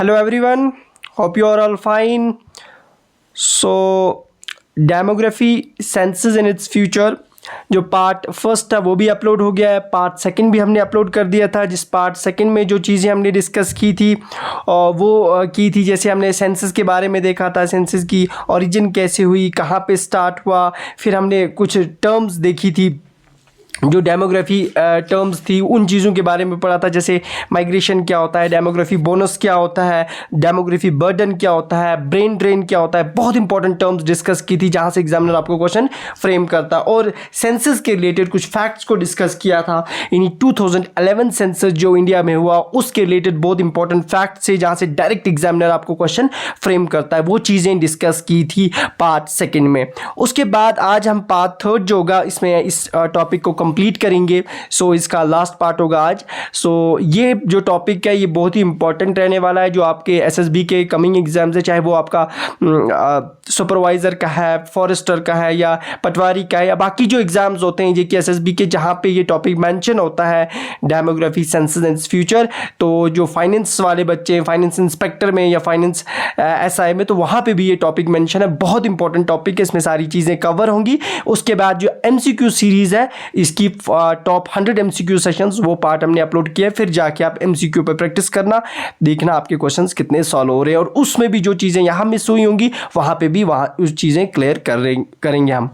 Hello everyone, hope you are all fine. So demography census in its future जो part first था वो भी upload हो गया है, पार्ट सेकंड भी हमने अपलोड कर दिया था। जिस पार्ट सेकंड में जो चीज़ें हमने डिस्कस की थी वो की थी, जैसे हमने सेंसस के बारे में देखा था, सेंसस की ओरिजिन कैसे हुई, कहाँ पे स्टार्ट हुआ, फिर हमने कुछ टर्म्स देखी थी जो डेमोग्राफी टर्म्स थी, उन चीज़ों के बारे में पढ़ा था, जैसे माइग्रेशन क्या होता है, डेमोग्राफी बोनस क्या होता है, डेमोग्राफी बर्डन क्या होता है, ब्रेन ड्रेन क्या होता है। बहुत इंपॉर्टेंट टर्म्स डिस्कस की थी जहाँ से एग्जामिनर आपको क्वेश्चन फ्रेम करता। और सेंसस के रिलेटेड कुछ फैक्ट्स को डिस्कस किया था। इन 2011 सेंसस जो इंडिया में हुआ उसके रिलेटेड बहुत इंपॉर्टेंट फैक्ट्स है जहाँ से डायरेक्ट एग्जामिनर आपको क्वेश्चन फ्रेम करता है, वो चीज़ें डिस्कस की थी पार्ट सेकेंड में। उसके बाद आज हम पार्ट थर्ड जो होगा इसमें इस टॉपिक को कंप्लीट करेंगे। सो इसका लास्ट पार्ट होगा आज। सो ये जो टॉपिक है ये बहुत ही इंपॉर्टेंट रहने वाला है, जो आपके एसएसबी के कमिंग एग्जाम्स है, चाहे वो आपका सुपरवाइज़र का है, फॉरेस्टर का है, या पटवारी का है, या बाकी जो एग्जाम्स होते हैं जेके एसएसबी के जहाँ पे ये टॉपिक मेंशन होता है डेमोग्राफी सेंसस एंड फ्यूचर। तो जो फाइनेंस वाले बच्चे हैं, फाइनेंस इंस्पेक्टर में या फाइनेंस एसआई में, तो वहाँ पे भी ये टॉपिक मेंशन है। बहुत इंपॉर्टेंट टॉपिक है, इसमें सारी चीज़ें कवर होंगी। उसके बाद जो एमसीक्यू सीरीज़ है इसकी टॉप 100 एमसीक्यू सेशंस, वो पार्ट हमने अपलोड किया है। फिर जाके आप एमसीक्यू पे प्रैक्टिस करना, देखना आपके क्वेश्चंस कितने सॉल्व हो रहे हैं, और उसमें भी जो चीज़ें यहाँ मिस हुई होंगी वहाँ पे भी वहाँ उस चीज़ें क्लियर करेंगे हम।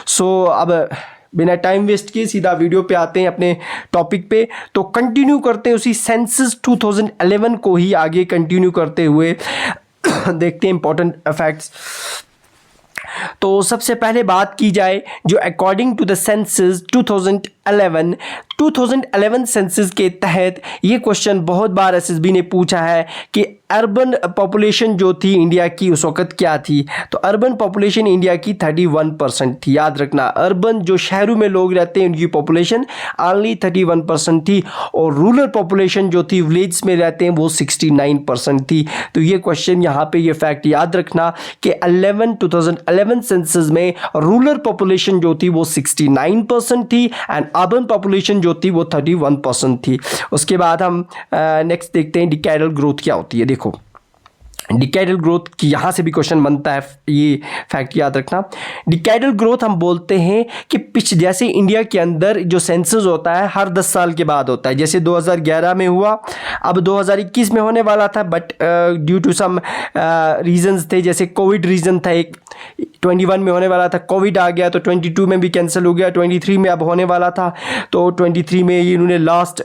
सो अब बिना टाइम वेस्ट किए सीधा वीडियो पे आते हैं अपने टॉपिक पे। तो कंटिन्यू करते हैं उसी सेंसस 2011 को ही आगे कंटिन्यू करते हुए देखते हैं इंपॉर्टेंट फैक्ट्स। तो सबसे पहले बात की जाए जो according to the census 2011 census के तहत ये क्वेश्चन बहुत बार एसएसबी ने पूछा है कि अर्बन पॉपुलेशन जो थी इंडिया की उस वक्त क्या थी। तो अर्बन पॉपुलेशन इंडिया की 31% थी। याद रखना, अर्बन जो शहरों में लोग रहते हैं उनकी पॉपुलेशन ओनली 31% थी, और रूरल पॉपुलेशन जो थी विलेज में रहते हैं वो 69% थी। तो ये क्वेश्चन यहाँ पे ये फैक्ट याद रखना कि 2011 सेंसस में रूरल पॉपुलेशन जो थी वो 69% थी एंड अर्बन पॉपुलेशन जो थी वो 31% थी। उसके बाद हम नेक्स्ट देखते हैं डिकैडल ग्रोथ क्या होती है। देखो डिकैडल ग्रोथ की यहाँ से भी क्वेश्चन बनता है, ये फैक्ट याद रखना। डिकैडल ग्रोथ हम बोलते हैं कि जैसे इंडिया के अंदर जो सेंसस होता है हर 10 साल के बाद होता है, जैसे 2011 में हुआ, अब 2021 में होने वाला था, but due to some reasons थे, जैसे कोविड रीजन था एक, 21 में होने वाला था, कोविड आ गया तो 22 में भी कैंसिल हो गया, 23 में अब होने वाला था। तो 23 में इन्होंने लास्ट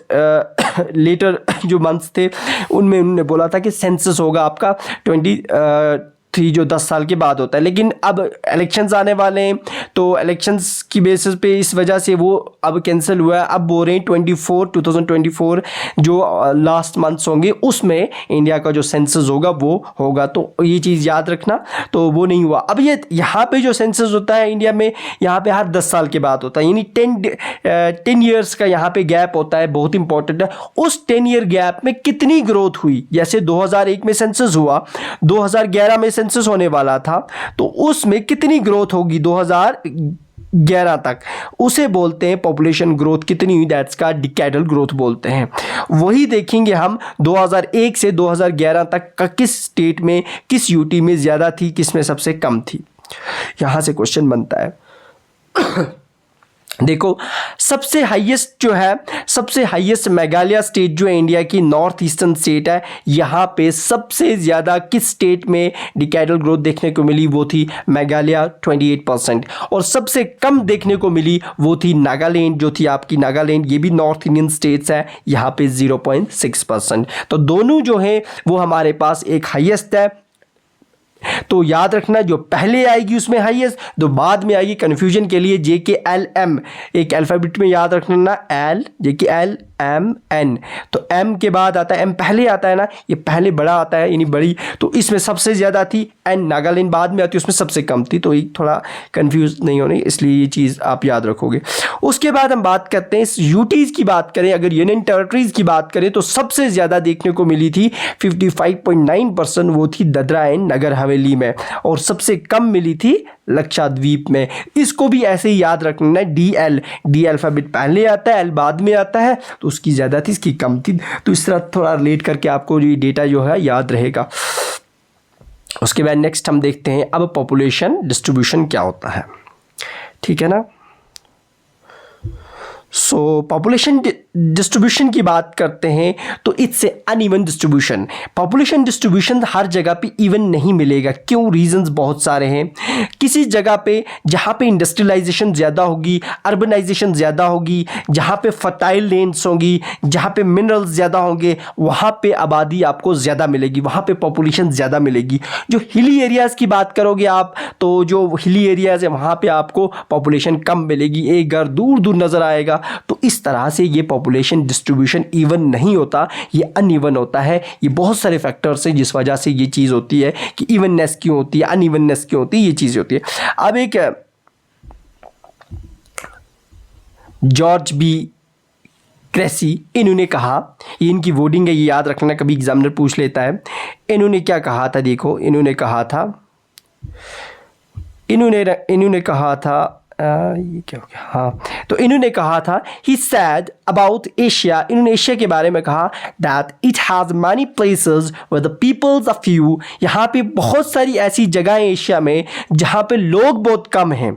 लेटर जो मंथ्स थे उनमें उन्होंने बोला था कि सेंसस होगा आपका 23 जो 10 साल के बाद होता है। लेकिन अब इलेक्शंस आने वाले हैं तो इलेक्शंस की बेसिस पे इस वजह से वो अब कैंसिल हुआ है। अब बोल रहे हैं 2024 जो लास्ट मंथ्स होंगे उसमें इंडिया का जो सेंसस होगा वो होगा। तो ये चीज़ याद रखना, तो वो नहीं हुआ। अब ये यहाँ पे जो सेंसस होता है इंडिया में, यहाँ पे हर 10 साल के बाद होता है, यानी 10 ईयर्स का यहाँ पे गैप होता है, बहुत इंपॉर्टेंट है। उस 10 ईयर गैप में कितनी ग्रोथ हुई, जैसे 2001 में सेंसस हुआ, 2011 में सेंसस होने वाला था, तो उसमें कितनी ग्रोथ होगी 2011 तक, उसे बोलते हैं पॉपुलेशन ग्रोथ कितनी हुई, दैट्स का डिकैडल ग्रोथ बोलते हैं। वही देखेंगे हम 2001 से 2011 तक का किस स्टेट में, किस यूटी में ज़्यादा थी, किस में सबसे कम थी। यहाँ से क्वेश्चन बनता है। देखो सबसे हाईएस्ट मेघालय स्टेट जो है इंडिया की नॉर्थ ईस्टर्न स्टेट है, यहाँ पे सबसे ज़्यादा किस स्टेट में डिकैडल ग्रोथ देखने को मिली, वो थी मेघालय 28%, और सबसे कम देखने को मिली वो थी नागालैंड, जो थी आपकी नागालैंड, ये भी नॉर्थ इंडियन स्टेट्स है, यहाँ पे 0.6%। तो दोनों जो हैं वो हमारे पास एक हाईएस्ट है। तो याद रखना जो पहले आएगी उसमें हाईएस्ट, जो बाद में आएगी कन्फ्यूजन के लिए JKLM एक अल्फाबेट में याद रखना ना, JKLMN। तो M के बाद आता है, M पहले आता है ना, ये पहले बड़ा आता है यानी बड़ी, तो इसमें सबसे ज़्यादा थी। N नागालैंड बाद में आती है, उसमें सबसे कम थी। तो एक थोड़ा कंफ्यूज नहीं होनी, इसलिए ये चीज़ आप याद रखोगे। उसके बाद हम बात करते हैं यूटीज़ की बात करें, अगर यूनियन टेरिटरीज़ की बात करें तो सबसे ज़्यादा देखने को मिली थी 55.9%, वो थी दादरा एंड नगर हवेली वैली में, और सबसे कम मिली थी लक्षद्वीप में। इसको भी ऐसे ही याद रखना है, डी अल्फ़ाबेट पहले आता है, एल बाद में आता है, तो उसकी ज़्यादा थी, इसकी कम थी। तो इस तरह थोड़ा रिलेट करके आपको ये डेटा जो है याद रहेगा। उसके बाद नेक्स्ट हम देखते हैं अब पॉपुलेशन डिस्ट्रीब्यूशन क्या होता है, ठीक है ना। सो पॉपुलेशन डिस्ट्रीब्यूशन की बात करते हैं तो it's a uneven distribution. Population distribution हर जगह पे इवन नहीं मिलेगा। क्यों? रीजंस बहुत सारे हैं। किसी जगह पे जहाँ पे इंडस्ट्रियलाइजेशन ज़्यादा होगी, अर्बनाइजेशन ज़्यादा होगी, जहाँ पे फर्टाइल लैंड्स होंगी, जहाँ पे मिनरल्स ज़्यादा होंगे, वहाँ पे आबादी आपको ज़्यादा मिलेगी, वहाँ पे पॉपुलेशन ज़्यादा मिलेगी। जो हिली एरियाज़ की बात करोगे आप, तो जो हिली एरियाज़ है वहाँ पे आपको पॉपुलेशन कम मिलेगी, एक घर दूर दूर नज़र आएगा। तो इस तरह से ये पॉपुलेशन डिस्ट्रीब्यूशन इवन नहीं होता, ये अनइवन होता है। ये बहुत सारे फैक्टर्स हैं जिस वजह से ये चीज़ होती है कि इवननेस क्यों होती है, अनइवननेस क्यों होती है, ये चीज़ होती है। अब एक जॉर्ज बी क्रेसी, इन्होंने कहा, ये इनकी वर्डिंग है, ये याद रखना, कभी एग्जामिनर पूछ लेता है। इन्होंने क्या कहा था, देखो इन्होंने कहा था, इन्होंने कहा था ये क्या हो गया, हाँ, तो इन्होंने कहा था ही सैड अबाउट एशिया, इन्होंने एशिया के बारे में कहा that it has many places where the peoples are few, यहाँ पे बहुत सारी ऐसी जगहें एशिया में जहाँ पे लोग बहुत कम हैं।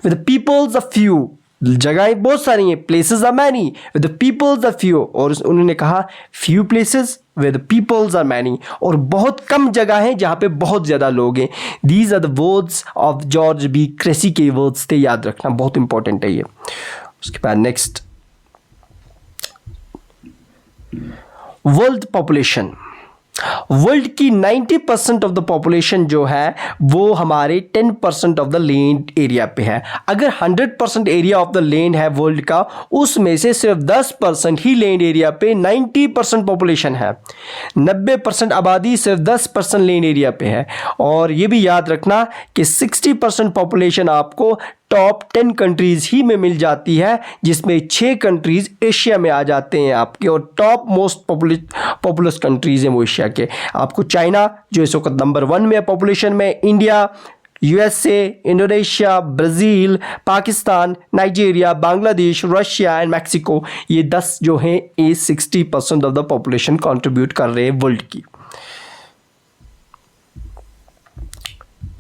With the peoples are few, जगहें बहुत सारी हैं, places are many with the peoples are few, और उन्होंने कहा few places where the peoples are many, और बहुत कम जगह हैं जहाँ पे बहुत ज़्यादा लोग हैं। These are the words of George B Cressey के वर्ड्स थे, याद रखना, बहुत इंपॉर्टेंट है ये। उसके बाद नेक्स्ट, वर्ल्ड पॉपुलेशन। वर्ल्ड की 90% ऑफ द पॉपुलेशन जो है वो हमारे 10% ऑफ द लैंड एरिया पे है। अगर 100% एरिया ऑफ द लैंड है वर्ल्ड का, उसमें से सिर्फ 10% ही लैंड एरिया पे 90% पॉपुलेशन है। 90% आबादी सिर्फ 10% लैंड एरिया पे है। और ये भी याद रखना कि 60% पॉपुलेशन आपको टॉप 10 कंट्रीज़ ही में मिल जाती है, जिसमें 6 कंट्रीज़ एशिया में आ जाते हैं आपके, और टॉप मोस्ट पॉपुलस कंट्रीज़ हैं वो एशिया के। आपको चाइना जो इस वक्त नंबर 1 में है पॉपुलेशन में, India, USA, Indonesia, Brazil, Pakistan, Nigeria, Bangladesh, Russia and Mexico, ये 10 जो हैं ये 60% ऑफ द पॉपुलेशन कंट्रीब्यूट कर रहे हैं वर्ल्ड की।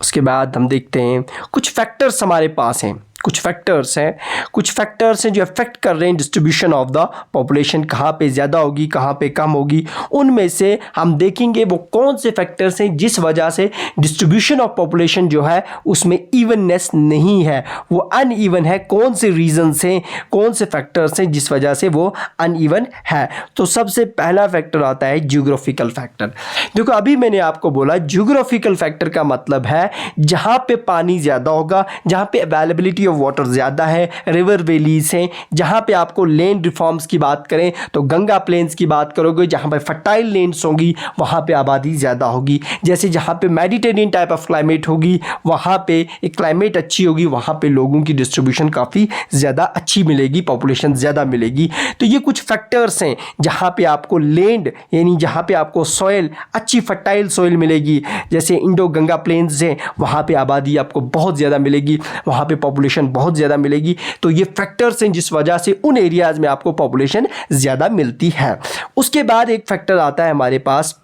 उसके बाद हम देखते हैं कुछ फैक्टर्स हमारे पास हैं, कुछ फैक्टर्स हैं जो अफेक्ट कर रहे हैं डिस्ट्रीब्यूशन ऑफ द पॉपुलेशन, कहाँ पे ज़्यादा होगी, कहाँ पे कम होगी। उनमें से हम देखेंगे वो कौन से फैक्टर्स हैं जिस वजह से डिस्ट्रीब्यूशन ऑफ पॉपुलेशन जो है उसमें इवननेस नहीं है, वो अनइवन है। कौन से रीजंस हैं, कौन से फैक्टर्स हैं जिस वजह से वो अनइवन है। तो सबसे पहला फैक्टर आता है जियोग्राफिकल फैक्टर। देखो अभी मैंने आपको बोला जियोग्राफिकल फैक्टर का मतलब है जहाँ पे पानी ज़्यादा होगा, जहाँ पे अवेलेबिलिटी ऑफ वाटर ज़्यादा है, रिवर वैलीज हैं। जहाँ पे आपको लैंड रिफॉर्म्स की बात करें तो गंगा प्लेन्स की बात करोगे, जहाँ पे फर्टाइल लैंड्स होंगी वहाँ पे आबादी ज़्यादा होगी। जैसे जहाँ पे मेडिटेरियन टाइप ऑफ क्लाइमेट होगी वहाँ पे एक क्लाइमेट अच्छी होगी, वहाँ पे लोगों की डिस्ट्रीब्यूशन काफ़ी ज़्यादा अच्छी मिलेगी, पॉपुलेशन ज़्यादा मिलेगी। तो ये कुछ फैक्टर्स हैं जहाँ पे आपको लैंड यानी जहाँ पे आपको सॉइल अच्छी फर्टाइल सॉइल मिलेगी। जैसे इंडो गंगा प्लेन्स हैं वहाँ पे आबादी आपको बहुत ज़्यादा मिलेगी, वहाँ पे पॉपुलेशन बहुत ज़्यादा मिलेगी। तो ये फैक्टर्स हैं जिस वजह से उन एरियाज़ में आपको पॉपुलेशन ज़्यादा मिलती है। उसके बाद एक फैक्टर आता है हमारे पास,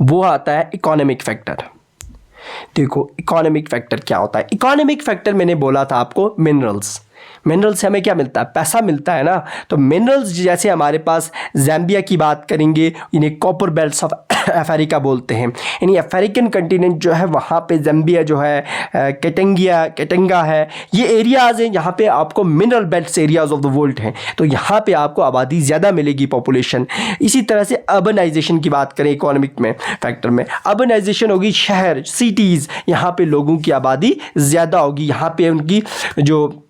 वो आता है इकोनॉमिक फैक्टर। देखो इकोनॉमिक फैक्टर क्या होता है। इकोनॉमिक फैक्टर मैंने बोला था आपको मिनरल्स से हमें क्या मिलता है, पैसा मिलता है ना। तो मिनरल्स जैसे हमारे पास ज़ाम्बिया की बात करेंगे, इन्हें कॉपर बेल्ट्स ऑफ अफ्रीका बोलते हैं। यानी अफ्रीकन कंटिनेंट जो है वहाँ पे ज़ाम्बिया जो है, केटेंगा है, ये एरियाज़ हैं जहाँ पे आपको mineral belts areas of the world हैं। तो यहाँ पे आपको आबादी ज़्यादा मिलेगी, पॉपुलेशन। इसी तरह से अर्बनाइजेशन की बात करें इकोनॉमिक में फैक्टर में, अर्बनाइजेशन होगी, शहर सिटीज़, यहाँ पे लोगों की आबादी ज़्यादा होगी, यहाँ पे उनकी जो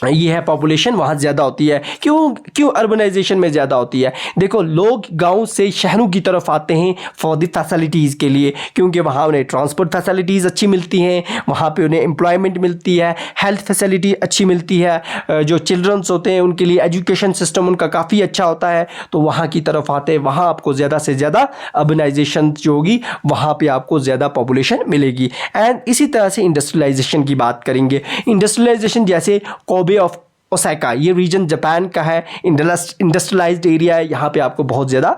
ये है पॉपुलेशन वहाँ ज़्यादा होती है। क्यों क्यों अर्बनाइजेशन में ज़्यादा होती है? देखो, लोग गांव से शहरों की तरफ आते हैं फॉर द फैसिलिटीज़ के लिए, क्योंकि वहाँ उन्हें ट्रांसपोर्ट फैसिलिटीज़ अच्छी मिलती हैं, वहाँ पे उन्हें एम्प्लॉयमेंट मिलती है, हेल्थ फैसिलिटी अच्छी मिलती है, जो चिल्ड्रंस होते हैं उनके लिए एजुकेशन सिस्टम उनका काफ़ी अच्छा होता है, तो वहाँ की तरफ आते हैं। वहाँ आपको ज़्यादा से ज़्यादा अर्बनाइजेशन जो होगी वहाँ पर आपको ज़्यादा पॉपुलेशन मिलेगी। एंड इसी तरह से इंडस्ट्रियलाइजेशन की बात करेंगे। इंडस्ट्रियलाइजेशन जैसे बे ऑफ ओसाका, ये रीजन जापान का है, इंडस्ट्रियलाइज्ड एरिया है, यहाँ पे आपको बहुत ज़्यादा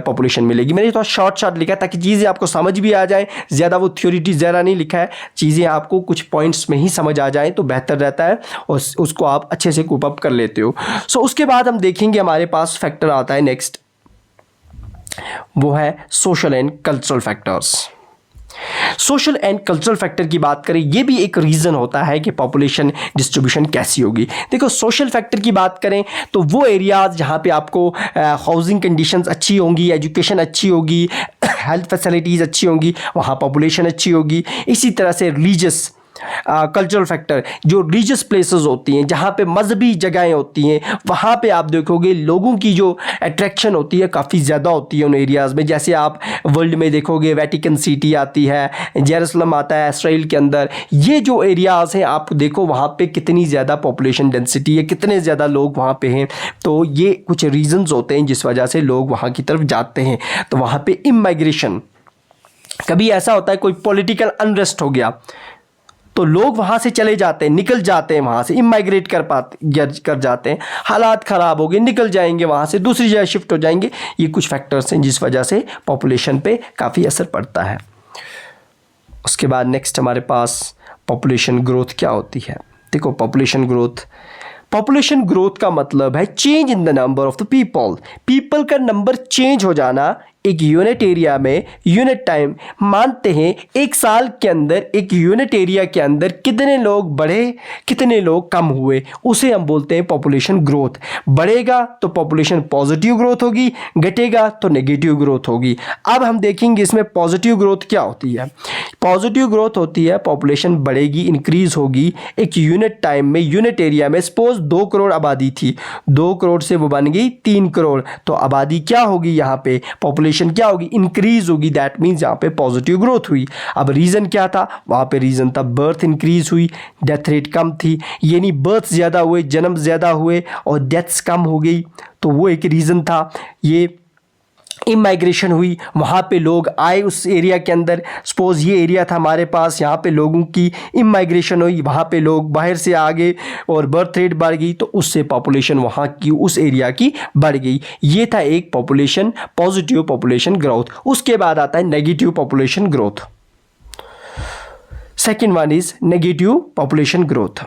पॉपुलेशन मिलेगी। मैंने थोड़ा शॉर्ट लिखा है ताकि चीज़ें आपको समझ भी आ जाए, ज़्यादा वो थ्योरिटी ज़्यादा नहीं लिखा है, चीज़ें आपको कुछ पॉइंट्स में ही समझ आ जाए तो बेहतर रहता है और उसको आप अच्छे से कोप अप कर लेते हो। सो उसके बाद हम देखेंगे हमारे पास फैक्टर आता है नेक्स्ट, वो है social and cultural factors. Social and cultural factor की बात करें, ये भी एक रीज़न होता है कि पॉपुलेशन डिस्ट्रीब्यूशन कैसी होगी। देखो, सोशल फैक्टर की बात करें तो वो एरियाज़ जहाँ पे आपको हाउसिंग कंडीशंस अच्छी होंगी, एजुकेशन अच्छी होगी, हेल्थ फैसिलिटीज़ अच्छी होंगी, वहाँ पॉपुलेशन अच्छी होगी। इसी तरह से रिलीजियस कल्चरल फैक्टर, जो रिलीजियस प्लेसेस होती हैं, जहाँ पे मजहबी जगहें होती हैं, वहाँ पे आप देखोगे लोगों की जो अट्रैक्शन होती है काफ़ी ज़्यादा होती है उन एरियाज़ में। जैसे आप वर्ल्ड में देखोगे वेटिकन सिटी आती है, जेरूसलम आता है इसराइल के अंदर। ये जो एरियाज़ हैं आप देखो वहाँ पे कितनी ज़्यादा पॉपुलेशन डेंसिटी है, कितने ज़्यादा लोग वहाँ पे हैं। तो ये कुछ रीजंस होते हैं जिस वजह से लोग वहाँ की तरफ जाते हैं। तो वहाँ पे इमाइग्रेशन, कभी ऐसा होता है कोई पॉलिटिकल अनरेस्ट हो गया तो लोग वहाँ से चले जाते हैं, निकल जाते हैं, वहाँ से इमाइग्रेट कर जाते हैं। हालात ख़राब हो गए, निकल जाएंगे वहाँ से, दूसरी जगह शिफ्ट हो जाएंगे। ये कुछ फैक्टर्स हैं जिस वजह से पॉपुलेशन पे काफ़ी असर पड़ता है। उसके बाद नेक्स्ट हमारे पास पॉपुलेशन ग्रोथ क्या होती है। देखो, पॉपुलेशन ग्रोथ का मतलब है change in the number of the people का नंबर चेंज हो जाना एक यूनिट एरिया में, यूनिट टाइम मानते हैं एक साल के अंदर एक यूनिट एरिया के अंदर कितने लोग बढ़े, कितने लोग कम हुए, उसे हम बोलते हैं पॉपुलेशन ग्रोथ। बढ़ेगा तो पॉपुलेशन पॉजिटिव ग्रोथ होगी, घटेगा तो नेगेटिव ग्रोथ होगी। अब हम देखेंगे इसमें पॉजिटिव ग्रोथ क्या होती है। पॉजिटिव ग्रोथ होती है पॉपुलेशन बढ़ेगी, इंक्रीज होगी एक यूनिट टाइम में, यूनिट एरिया में। सपोज 2 करोड़ आबादी थी, 2 करोड़ से वो बन गई 3 करोड़, तो आबादी क्या होगी, यहाँ पे पॉपुलेशन क्या होगी, इंक्रीज होगी। दैट मीन्स यहाँ पे पॉजिटिव ग्रोथ हुई। अब रीजन क्या था, वहाँ पे रीजन था बर्थ इंक्रीज हुई, डेथ रेट कम थी, यानी बर्थ ज़्यादा हुए, जन्म ज़्यादा हुए और डेथ्स कम हो गई, तो वो एक रीज़न था। ये इमाइग्रेशन हुई, वहाँ पे लोग आए उस एरिया के अंदर। सपोज़ ये एरिया था हमारे पास, यहाँ पे लोगों की इमाइग्रेशन हुई, वहाँ पे लोग बाहर से आ गए और बर्थ रेट बढ़ गई, तो उससे पॉपुलेशन वहाँ की उस एरिया की बढ़ गई। ये था एक पॉपुलेशन, पॉजिटिव पॉपुलेशन ग्रोथ। उसके बाद आता है negative population growth. Second one is negative population growth.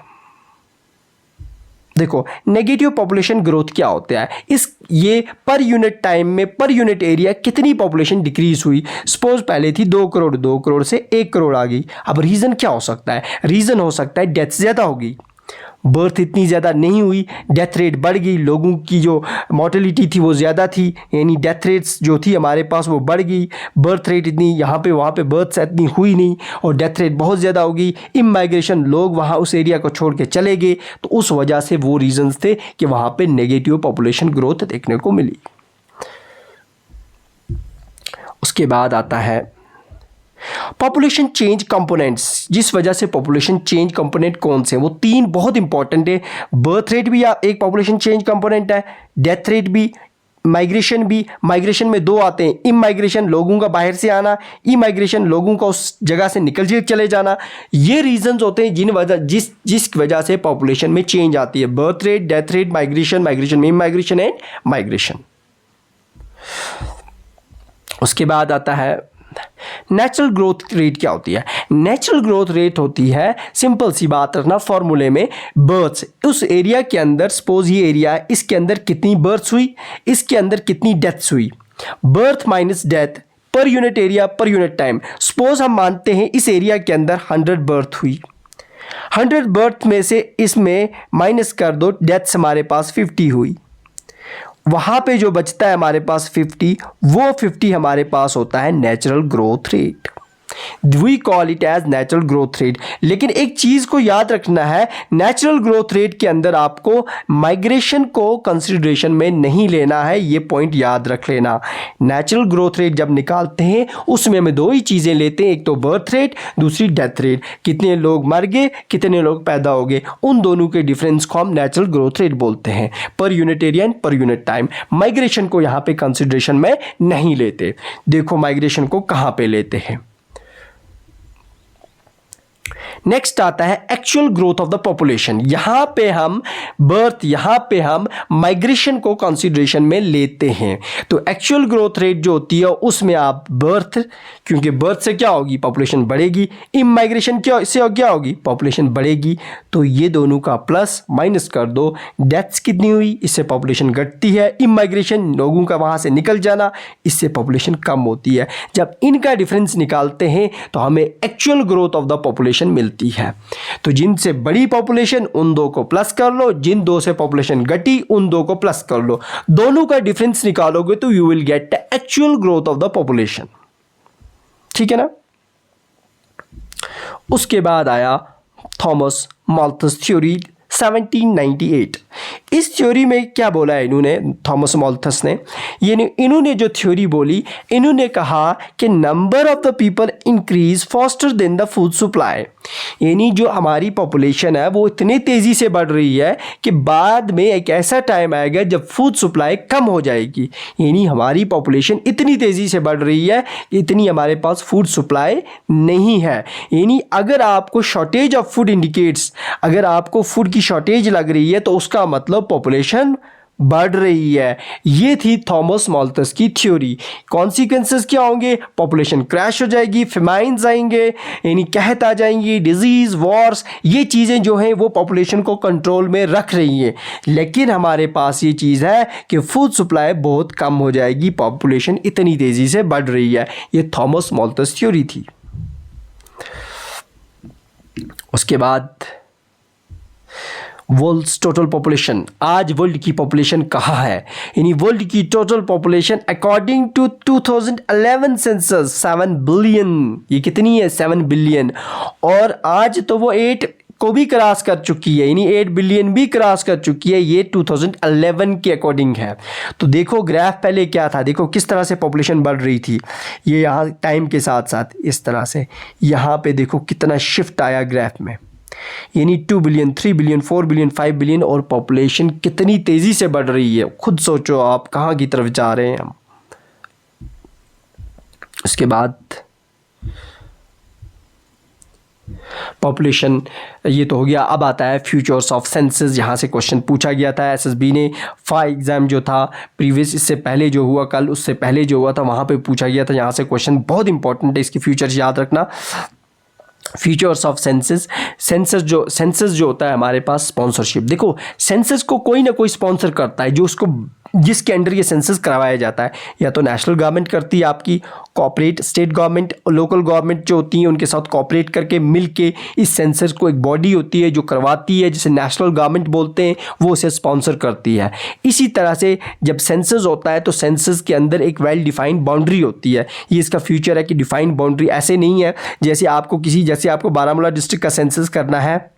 देखो, नेगेटिव पॉपुलेशन ग्रोथ क्या होता है, ये पर यूनिट टाइम में, पर यूनिट एरिया कितनी पॉपुलेशन डिक्रीज हुई। सपोज पहले थी 2 करोड़, 2 करोड़ से 1 करोड़ आ गई। अब रीज़न क्या हो सकता है, रीज़न हो सकता है डेथ ज़्यादा होगी, बर्थ इतनी ज़्यादा नहीं हुई, डेथ रेट बढ़ गई, लोगों की जो मॉर्टेलिटी थी वो ज़्यादा थी, यानी डेथ रेट्स जो थी हमारे पास वो बढ़ गई। बर्थ रेट इतनी यहाँ पे वहाँ पे बर्थ इतनी हुई नहीं और डेथ रेट बहुत ज़्यादा हो गई। इमाइग्रेशन, लोग वहाँ उस एरिया को छोड़ के चले गए, तो उस वजह से वो रीजंस थे कि वहाँ पे नेगेटिव पॉपुलेशन ग्रोथ देखने को मिली। उसके बाद आता है पॉपुलेशन चेंज कंपोनेंट्स। जिस वजह से पॉपुलेशन चेंज कंपोनेंट कौन से हैं, वो 3 बहुत इंपॉर्टेंट है। बर्थ रेट भी एक पॉपुलेशन चेंज कंपोनेंट है, डेथ रेट भी, माइग्रेशन भी। माइग्रेशन में 2 आते हैं, इमाइग्रेशन लोगों का बाहर से आना, इमाइग्रेशन लोगों का उस जगह से निकल के चले जाना। ये रीजंस होते हैं जिस वजह से पॉपुलेशन में चेंज आती है। Birth rate, death rate, migration में इमाइग्रेशन एंड माइग्रेशन। उसके बाद आता है नेचुरल ग्रोथ रेट क्या होती है। नेचुरल ग्रोथ रेट होती है, सिंपल सी बात रखना फॉर्मूले में, बर्थ्स उस एरिया के अंदर, सपोज ये एरिया, इसके अंदर कितनी बर्थ्स हुई, इसके अंदर कितनी डेथ्स हुई। Birth minus death per unit area per unit time. Suppose हम मानते हैं इस एरिया के अंदर 100 बर्थ हुई, 100 बर्थ में से इसमें माइनस कर दो, डेथ्स हमारे पास 50 हुई। वहाँ पे जो बचता है हमारे पास 50, वो 50 हमारे पास होता है natural growth rate. We call it as natural growth rate. लेकिन एक चीज़ को याद रखना है, नेचुरल ग्रोथ रेट के अंदर आपको माइग्रेशन को कंसिडरेशन में नहीं लेना है, ये पॉइंट याद रख लेना। नेचुरल ग्रोथ रेट जब निकालते हैं उसमें हमें दो ही चीज़ें लेते हैं, एक तो बर्थ रेट, दूसरी डेथ रेट। कितने लोग मर गए, कितने लोग पैदा हो गए, उन दोनों के डिफरेंस को हम नेचुरल ग्रोथ रेट बोलते हैं, per unit area and per unit time. Migration को यहाँ पे कंसिडरेशन में नहीं लेते। देखो माइग्रेशन को कहाँ पे लेते हैं। नेक्स्ट आता है actual growth of the population. यहां पे हम बर्थ, यहां पे हम माइग्रेशन को कंसीडरेशन में लेते हैं। तो एक्चुअल ग्रोथ रेट जो होती है उसमें आप बर्थ, क्योंकि बर्थ से क्या होगी, पॉपुलेशन बढ़ेगी। इमाइग्रेशन क्या होगी, पॉपुलेशन बढ़ेगी। तो ये दोनों का प्लस माइनस कर दो, डेथ्स कितनी हुई, इससे पॉपुलेशन घटती है। इमाइग्रेशन, लोगों का वहां से निकल जाना, इससे पॉपुलेशन कम होती है। जब इनका डिफरेंस निकालते हैं तो हमें actual growth of the population मिलती है। तो जिनसे बड़ी पॉपुलेशन उन दो को प्लस कर लो, जिन दो से पॉपुलेशन घटी उन दो को प्लस कर लो, दोनों का डिफरेंस निकालोगे तो you will get the actual growth of the population. ठीक है ना। उसके बाद आया थॉमस माल्थस थ्योरी 1798। इस थ्योरी में क्या बोला है इन्होंने, थॉमस माल्थस ने, इन्होंने जो थ्योरी बोली, इन्होंने कहा कि number of the people increase faster than the food supply. यानी जो हमारी पॉपुलेशन है वो इतनी तेज़ी से बढ़ रही है कि बाद में एक ऐसा टाइम आएगा जब फूड सप्लाई कम हो जाएगी। यानी हमारी पॉपुलेशन इतनी तेज़ी से बढ़ रही है कि इतनी हमारे पास फूड सप्लाई नहीं है। यानी अगर आपको शॉर्टेज ऑफ फूड इंडिकेट्स, अगर आपको फूड की शॉर्टेज लग रही है तो उसका मतलब पॉपुलेशन बढ़ रही है। ये थी थॉमस माल्थस की थ्योरी। कॉन्सिक्वेंसेस क्या होंगे, पॉपुलेशन क्रैश हो जाएगी, फेमाइन्स आएंगे, यानी कहत आ जाएंगी, डिजीज, वॉर्स, ये चीज़ें जो हैं वो पॉपुलेशन को कंट्रोल में रख रही हैं। लेकिन हमारे पास ये चीज़ है कि फूड सप्लाई बहुत कम हो जाएगी, पॉपुलेशन इतनी तेज़ी से बढ़ रही है। ये थॉमस माल्थस थ्योरी थी। उसके बाद वर्ल्ड्स टोटल पॉपुलेशन। आज वर्ल्ड की पॉपुलेशन कहाँ है, यानी वर्ल्ड की total population according to 2011 census 7 billion. ये कितनी है, 7 बिलियन। और आज तो वो 8 को भी क्रॉस कर चुकी है, यानी 8 बिलियन भी क्रॉस कर चुकी है। ये 2011 के अकॉर्डिंग है। तो देखो ग्राफ पहले क्या था, देखो किस तरह से पॉपुलेशन बढ़ रही थी। ये यहाँ टाइम के साथ साथ इस तरह से, यहाँ पे देखो कितना शिफ्ट आया ग्राफ में, यानी 2 बिलियन, 3 बिलियन, 4 बिलियन, 5 बिलियन, और पॉपुलेशन कितनी तेज़ी से बढ़ रही है। खुद सोचो आप कहाँ की तरफ जा रहे हैं हम। उसके बाद पॉपुलेशन ये तो हो गया। अब आता है फ्यूचर्स ऑफ सेंसस। यहाँ से क्वेश्चन पूछा गया था एसएसबी ने, फाइव एग्जाम जो था प्रीवियस, इससे पहले जो हुआ, कल उससे पहले जो हुआ था, वहाँ पे पूछा गया था। यहाँ से क्वेश्चन बहुत इंपॉर्टेंट है, इसकी फ्यूचर्स याद रखना। Features of census. सेंसस जो होता है हमारे पास स्पॉन्सरशिप। देखो सेंसस को कोई ना कोई स्पॉन्सर करता है, जो उसको, जिसके अंडर ये सेंसस करवाया जाता है। या तो नेशनल गवर्नमेंट करती है आपकी, corporate, state government, local government जो होती हैं उनके साथ कॉर्पोरेट करके मिलके इस सेंसस को, एक बॉडी होती है जो करवाती है, जिसे नेशनल गवर्नमेंट बोलते हैं, वो उसे स्पॉन्सर करती है। इसी तरह से जब सेंसस होता है तो सेंसस के अंदर एक वेल डिफाइंड बाउंड्री होती है। ये इसका फ्यूचर है कि डिफाइंड बाउंड्री ऐसे नहीं है जैसे आपको बारामूला डिस्ट्रिक्ट का सेंसस करना है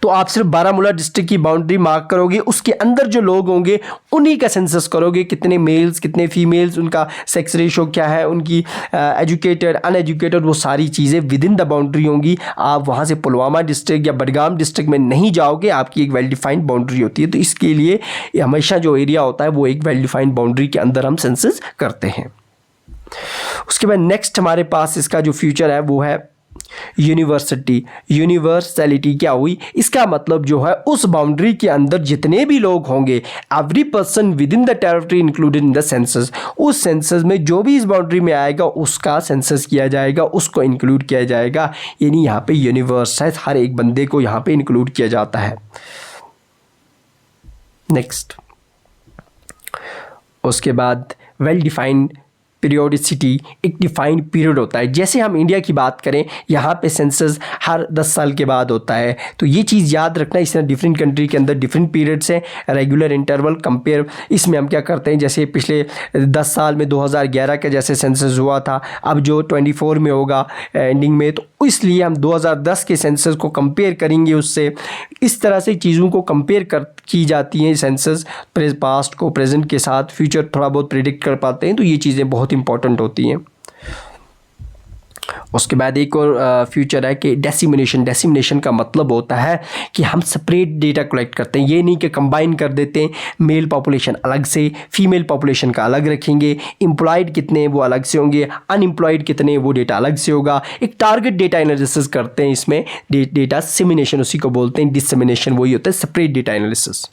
तो आप सिर्फ बारामूला डिस्ट्रिक्ट की बाउंड्री मार्क करोगे, उसके अंदर जो लोग होंगे उन्हीं का सेंसस करोगे, कितने मेल्स कितने फीमेल्स, उनका सेक्स रेशो क्या है, उनकी एजुकेटेड अनएजुकेटेड, वो सारी चीज़ें विद इन द बाउंड्री होंगी। आप वहाँ से पुलवामा डिस्ट्रिक्ट या बडगाम डिस्ट्रिक्ट में नहीं जाओगे, आपकी एक वेल डिफाइंड बाउंड्री होती है। तो इसके लिए हमेशा जो एरिया होता है वो एक वेल डिफाइंड बाउंड्री के अंदर हम सेंसस करते हैं। उसके बाद नेक्स्ट हमारे पास इसका जो फ्यूचर है वो है यूनिवर्सलिटी। क्या हुई, इसका मतलब जो है उस बाउंड्री के अंदर जितने भी लोग होंगे, every person with in the territory included in the census, उस सेंसस में जो भी इस बाउंड्री में आएगा उसका सेंसस किया जाएगा, उसको इंक्लूड किया जाएगा। यानी यहाँ पे यूनिवर्स है, हर एक बंदे को यहाँ पे इंक्लूड किया जाता है। नेक्स्ट उसके बाद वेल डिफाइंड पीरियोडिसिटी एक डिफाइंड पीरियड होता है। जैसे हम इंडिया की बात करें, यहाँ पे सेंसस हर 10 साल के बाद होता है, तो ये चीज़ याद रखना। इस तरह डिफरेंट कंट्री के अंदर डिफरेंट पीरियड्स हैं, रेगुलर इंटरवल कंपेयर। इसमें हम क्या करते हैं, जैसे पिछले 10 साल में 2011 का जैसे सेंसस हुआ था, अब जो 24 में होगा एंडिंग में, तो इसलिए हम 2010 के सेंसस को कंपेयर करेंगे उससे। इस तरह से चीज़ों को कंपेयर की जाती हैं सेंसस, पास्ट को प्रेजेंट के साथ, फ्यूचर थोड़ा बहुत प्रिडिक्ट कर पाते हैं, तो ये चीज़ें बहुत इंपॉर्टेंट होती हैं। उसके बाद एक और फ्यूचर है कि डेसिमिनेशन का मतलब होता है कि हम सेपरेट डेटा कलेक्ट करते हैं। ये नहीं कि कंबाइन कर देते हैं, मेल पॉपुलेशन अलग से, फीमेल पॉपुलेशन का अलग रखेंगे, एम्प्लॉयड कितने वो अलग से होंगे, अनएम्प्लॉयड कितने वो डेटा अलग से होगा। एक टारगेट डेटा एनालिसिस करते हैं इसमें, डेटा सिमिनेशन उसी को बोलते हैं, डिसमिनेशन वही होता है सेपरेट डेटा एनालिसिस।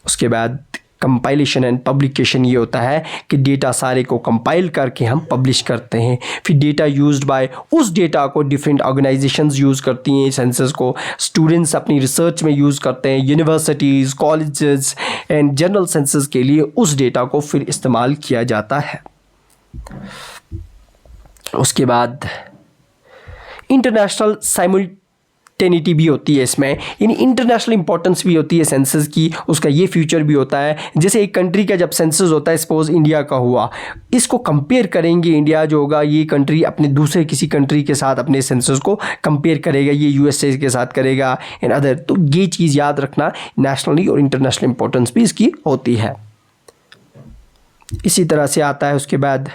उसके बाद कंपाइलेशन एंड पब्लिकेशन ये होता है कि डेटा सारे को कंपाइल करके हम पब्लिश करते हैं। फिर डेटा यूज्ड बाय, उस डेटा को डिफरेंट ऑर्गेनाइजेशंस यूज़ करती हैं, सेंसस को स्टूडेंट्स अपनी रिसर्च में यूज़ करते हैं, universities, colleges and general census के लिए उस डेटा को फिर इस्तेमाल किया जाता है। उसके बाद इंटरनेशनल साइमल्टेनिटी भी होती है इसमें, यानी इंटरनेशनल इंपॉर्टेंस भी होती है सेंसस की, उसका ये फ्यूचर भी होता है। जैसे एक कंट्री का जब सेंसस होता है, सपोज इंडिया का हुआ, इसको कंपेयर करेंगे, इंडिया जो होगा ये कंट्री अपने दूसरे किसी कंट्री के साथ अपने सेंसस को कंपेयर करेगा, ये यूएसए के साथ करेगा एंड अदर। तो ये चीज़ याद रखना, नेशनली और इंटरनेशनल इंपॉर्टेंस भी इसकी होती है। इसी तरह से आता है उसके बाद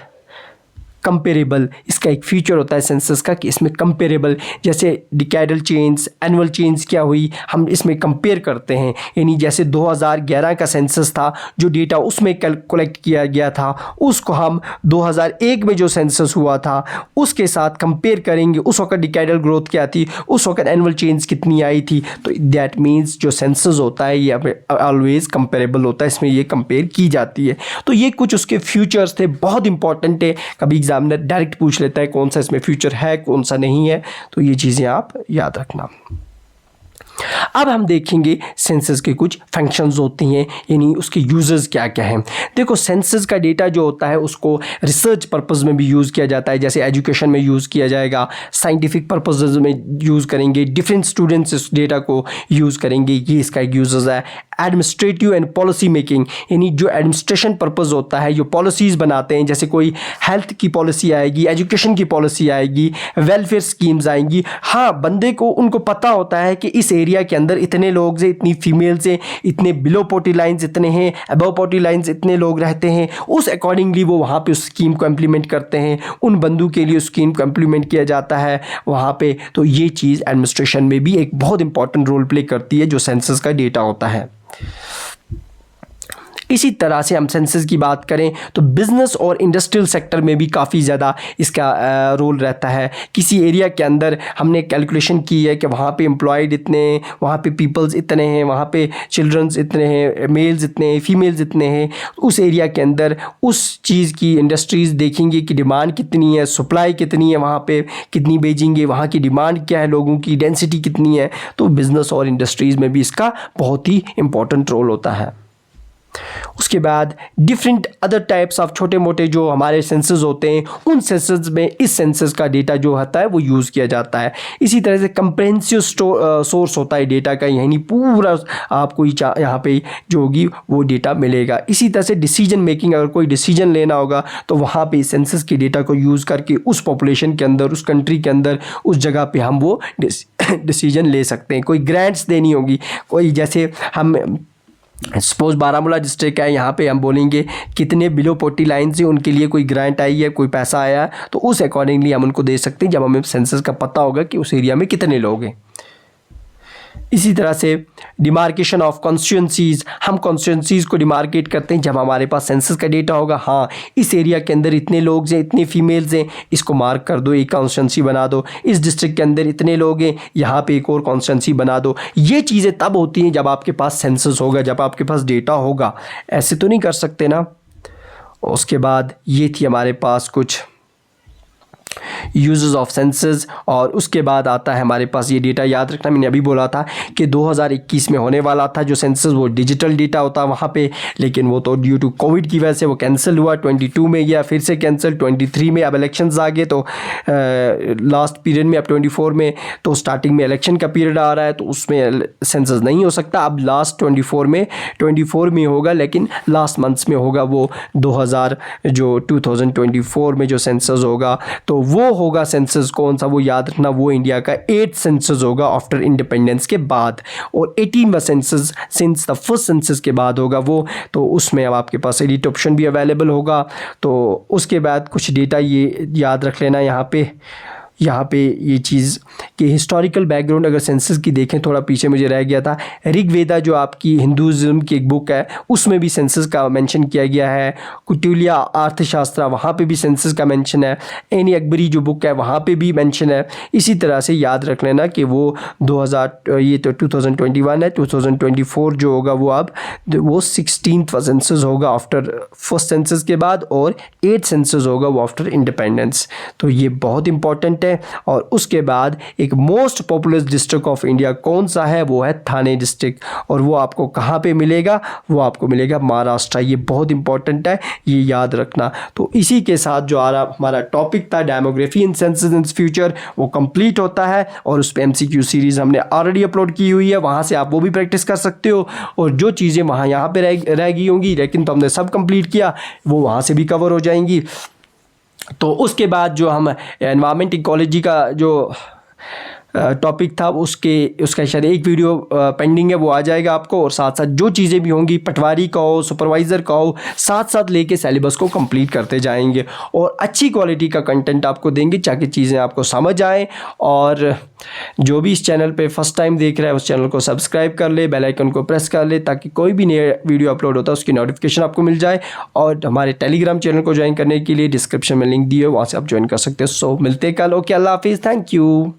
कंपेरेबल, इसका एक फीचर होता है सेंसस का कि इसमें कंपेरेबल, जैसे डिकेडल चेंज, एनुअल चेंज क्या हुई, हम इसमें कंपेयर करते हैं। यानी जैसे 2011 का सेंसस था, जो डेटा उसमें कलेक्ट किया गया था, उसको हम 2001 में जो सेंसस हुआ था उसके साथ कंपेयर करेंगे, उस वक्त डिकेडल ग्रोथ क्या थी, उस वक्त एनुअल चेंज कितनी आई थी। तो दैट मीन्स जो सेंसस होता है ये ऑलवेज कंपेरेबल होता है, इसमें ये कंपेयर की जाती है। तो ये कुछ उसके फ्यूचर्स थे, बहुत इंपॉर्टेंट है, कभी एग्जामिनर डायरेक्ट पूछ लेता है कौन सा इसमें फ्यूचर है कौन सा नहीं है, तो ये चीज़ें आप याद रखना। अब हम देखेंगे सेंसस के कुछ फंक्शंस होती हैं, यानी उसके यूजर्स क्या क्या हैं। देखो, सेंसस का डेटा जो होता है उसको रिसर्च पर्पस में भी यूज़ किया जाता है, जैसे एजुकेशन में यूज़ किया जाएगा, साइंटिफिक पर्पसेस में यूज़ करेंगे, डिफरेंट स्टूडेंट्स इस डेटा को यूज़ करेंगे, ये इसका एक यूजर्स है। एडमिनिस्ट्रेटिव एंड पॉलिसी मेकिंग, यानी जो एडमिनिस्ट्रेशन पर्पस होता है, जो पॉलिसीज़ बनाते हैं, जैसे कोई हेल्थ की पॉलिसी आएगी, एजुकेशन की पॉलिसी आएगी, वेलफेयर स्कीम्स आएंगी। हाँ, बंदे को उनको पता होता है कि इस एरिया के अंदर इतने लोग हैं, इतनी फीमेल्स हैं, इतने बिलो पोवर्टी लाइन्स इतने हैं, अबव पोवर्टी लाइन्स इतने लोग रहते हैं, उस अकॉर्डिंगली वो वहाँ पे उस स्कीम को इम्प्लीमेंट करते हैं, उन बंदों के लिए उस स्कीम को इम्प्लीमेंट किया जाता है वहाँ पे। तो ये चीज़ एडमिनिस्ट्रेशन में भी एक बहुत इंपॉर्टेंट रोल प्ले करती है, जो सेंसस का डेटा होता है। इसी तरह से हम सेंसस की बात करें तो बिज़नेस और इंडस्ट्रियल सेक्टर में भी काफ़ी ज़्यादा इसका रोल रहता है। किसी एरिया के अंदर हमने कैलकुलेशन की है कि वहाँ पे एम्प्लॉयड इतने, वहाँ पे पीपल्स इतने हैं, वहाँ पे चिल्ड्रंस इतने हैं, मेल्स इतने हैं, फीमेल्स इतने हैं, उस एरिया के अंदर उस चीज़ की इंडस्ट्रीज़ देखेंगे कि डिमांड कितनी है, सप्लाई कितनी है, वहाँ पे कितनी भेजेंगे, वहाँ की डिमांड क्या है, लोगों की डेंसिटी कितनी है। तो बिज़नेस और इंडस्ट्रीज़ में भी इसका बहुत ही इंपॉर्टेंट रोल होता है। उसके बाद डिफरेंट अदर टाइप्स ऑफ छोटे मोटे जो हमारे सेंसस होते हैं, उन सेंसस में इस सेंसस का डेटा जो होता है वो यूज़ किया जाता है। इसी तरह से कंप्रेहेंसिव सोर्स होता है डेटा का, यानी पूरा आपको यहाँ पे जो होगी वो डेटा मिलेगा। इसी तरह से डिसीजन मेकिंग, अगर कोई डिसीजन लेना होगा तो वहाँ पे सेंसस के डेटा को यूज़ करके उस पॉपुलेशन के अंदर, उस कंट्री के अंदर, उस जगह पे हम वो डिसीजन ले सकते हैं। कोई ग्रांट्स देनी होगी, कोई जैसे हम सपोज बारामूला डिस्ट्रिक्ट है, यहाँ पे हम बोलेंगे कितने बिलो पोवर्टी लाइन से उनके लिए कोई ग्रांट आई है, कोई पैसा आया है, तो उस अकॉर्डिंगली हम उनको दे सकते हैं जब हमें सेंसस का पता होगा कि उस एरिया में कितने लोग हैं। इसी तरह से डिमार्केशन ऑफ कॉन्स्टिट्यूंसीज़, हम कॉन्स्टिट्यूंसीज़ को डिमार्केट करते हैं जब हमारे पास सेंसस का डेटा होगा। हाँ, इस एरिया के अंदर इतने लोग हैं, इतने फीमेल्स हैं, इसको मार्क कर दो, एक कॉन्स्टिट्यूंसी बना दो। इस डिस्ट्रिक्ट के अंदर इतने लोग हैं, यहाँ पे एक और कॉन्स्टिट्यूंसी बना दो। ये चीज़ें तब होती हैं जब आपके पास सेंसस होगा, जब आपके पास डेटा होगा, ऐसे तो नहीं कर सकते ना। उसके बाद ये थी हमारे पास कुछ यूजेस ऑफ सेंसस, और उसके बाद आता है हमारे पास ये डेटा। याद रखना मैंने अभी बोला था कि 2021 में होने वाला था जो सेंसस, वो डिजिटल डेटा होता वहाँ पे, लेकिन वो तो ड्यू टू कोविड की वजह से वो कैंसिल हुआ। 22 में गया, फिर से कैंसिल। 23 में अब इलेक्शंस आ गए, तो लास्ट पीरियड में, अब 24 में तो स्टार्टिंग में इलेक्शन का पीरियड आ रहा है, तो उसमें सेंसस नहीं हो सकता। अब लास्ट 24 में होगा, लेकिन लास्ट मंथ्स में होगा वो 2024 में जो सेंसस होगा, तो वो होगा सेंसस कौन सा, वो याद रखना, वो इंडिया का 8th सेंसस होगा आफ्टर इंडिपेंडेंस के बाद, और 18वां census since the first census के बाद होगा वो। तो उसमें अब आपके पास एडिट ऑप्शन भी अवेलेबल होगा। तो उसके बाद कुछ डेटा ये याद रख लेना यहाँ पे ये चीज़ कि हिस्टोरिकल बैकग्राउंड अगर सेंसस की देखें, थोड़ा पीछे मुझे रह गया था, ऋग्वेदा जो आपकी हिंदुज़म की एक बुक है उसमें भी सेंसस का मेंशन किया गया है। कुतुलिया अर्थशास्त्र, वहाँ पे भी सेंसस का मेंशन है। एनी अकबरी जो बुक है वहाँ पे भी मेंशन है। इसी तरह से याद रख लेना कि वो 2021 है, 2024 जो होगा वो अब वो 16वां सेंसस होगा आफ्टर फर्स्ट सेंसस के बाद, और 8th सेंसस होगा वो आफ्टर इंडिपेंडेंस। तो ये बहुत इंपॉर्टेंट है। और उसके बाद एक most populous district of India कौन सा है, वो है थाने डिस्ट्रिक्ट, और वो आपको कहाँ पे मिलेगा, वो आपको मिलेगा महाराष्ट्र। ये बहुत इंपॉर्टेंट है, ये याद रखना। तो इसी के साथ जो हमारा टॉपिक था demography in census in future, वो कंप्लीट होता है, और उस पर MCQ सीरीज़ हमने ऑलरेडी अपलोड की हुई है, वहाँ से आप वो भी प्रैक्टिस कर सकते हो, और जो चीज़ें वहाँ यहाँ पे रह गई होंगी लेकिन तो हमने सब कंप्लीट किया, वो वहाँ से भी कवर हो जाएंगी। तो उसके बाद जो हम एनवायरमेंट इकोलॉजी का जो टॉपिक था उसका शायद एक वीडियो पेंडिंग है, वो आ जाएगा आपको, और साथ साथ जो चीज़ें भी होंगी, पटवारी का हो, सुपरवाइज़र का हो, साथ साथ लेके सिलेबस को कंप्लीट करते जाएंगे, और अच्छी क्वालिटी का कंटेंट आपको देंगे ताकि चीज़ें आपको समझ आएँ। और जो भी इस चैनल पे फर्स्ट टाइम देख रहा है उस चैनल को सब्सक्राइब कर ले, बेल आइकन को प्रेस कर ले, ताकि कोई भी नया वीडियो अपलोड होता है उसकी नोटिफिकेशन आपको मिल जाए। और हमारे टेलीग्राम चैनल को ज्वाइन करने के लिए डिस्क्रिप्शन में लिंक दिए, वहाँ से आप ज्वाइन कर सकते हो। सो मिलते कल। ओके, अल्लाह हाफिज़, थैंक यू।